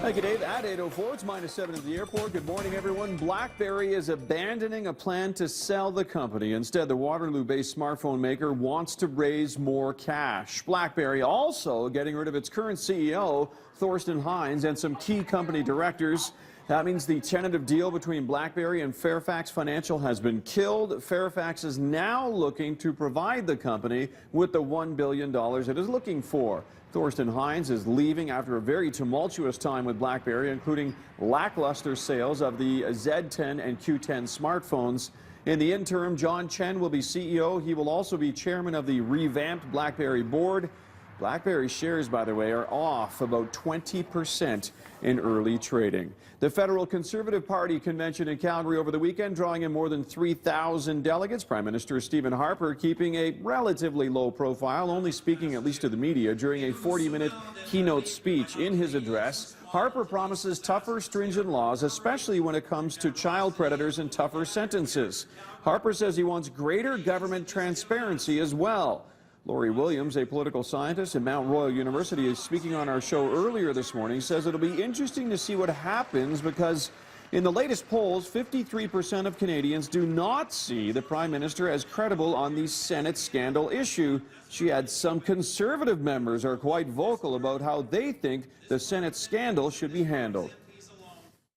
Thank you, Dave. At 8:04, it's -7 at the airport. Good morning, everyone. BlackBerry is abandoning a plan to sell the company. Instead, the Waterloo-based smartphone maker wants to raise more cash. BlackBerry also getting rid of its current CEO, Thorsten Heinz, and some key company directors. That means the tentative deal between BlackBerry and Fairfax Financial has been killed. Fairfax is now looking to provide the company with the $1 billion it is looking for. Thorsten Heinz is leaving after a very tumultuous time with BlackBerry, including lackluster sales of the Z10 and Q10 smartphones. In the interim, John Chen will be CEO. He will also be chairman of the revamped BlackBerry board. BlackBerry shares, by the way, are off about 20% in early trading. The Federal Conservative Party convention in Calgary over the weekend, drawing in more than 3,000 delegates. Prime Minister Stephen Harper keeping a relatively low profile, only speaking, at least to the media, during a 40-minute keynote speech. In his address, Harper promises tougher, stringent laws, especially when it comes to child predators, and tougher sentences. Harper says he wants greater government transparency as well. Lori Williams, a political scientist at Mount Royal University, is speaking on our show earlier this morning, says it'll be interesting to see what happens because in the latest polls, 53% of Canadians do not see the Prime Minister as credible on the Senate scandal issue. She adds some Conservative members are quite vocal about how they think the Senate scandal should be handled.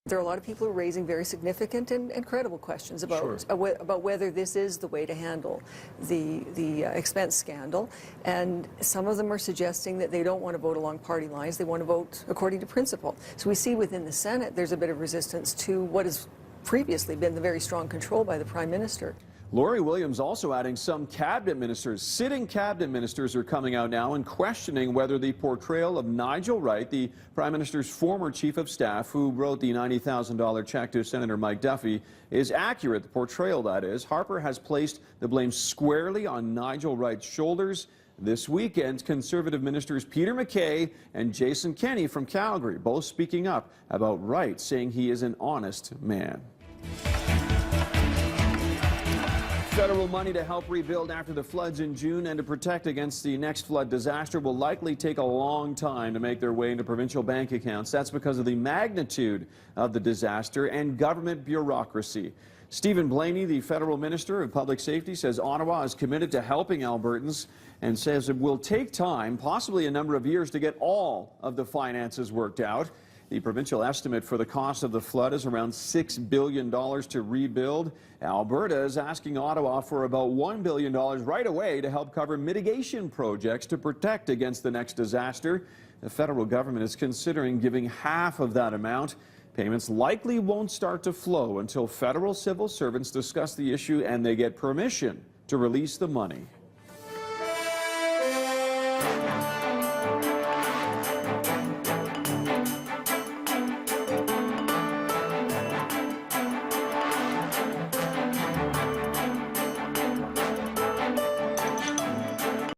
There are a lot of people who are raising very significant and credible questions about about whether this is the way to handle the expense scandal. And some of them are suggesting that they don't want to vote along party lines. They want to vote according to principle. So we see within the Senate there's a bit of resistance to what has previously been the very strong control by the Prime Minister. Lori Williams also adding some cabinet ministers, sitting cabinet ministers, are coming out now and questioning whether the portrayal of Nigel Wright, the Prime Minister's former chief of staff who wrote the $90,000 check to Senator Mike Duffy, is accurate. The portrayal, that is. Harper has placed the blame squarely on Nigel Wright's shoulders. This weekend, Conservative ministers Peter MacKay and Jason Kenney from Calgary both speaking up about Wright, saying he is an honest man. Federal money to help rebuild after the floods in June and to protect against the next flood disaster will likely take a long time to make their way into provincial bank accounts. That's because of the magnitude of the disaster and government bureaucracy. Stephen Blaney, the federal minister of public safety, says Ottawa is committed to helping Albertans and says it will take time, possibly a number of years, to get all of the finances worked out. The provincial estimate for the cost of the flood is around $6 billion to rebuild. Alberta is asking Ottawa for about $1 billion right away to help cover mitigation projects to protect against the next disaster. The federal government is considering giving half of that amount. Payments likely won't start to flow until federal civil servants discuss the issue and they get permission to release the money.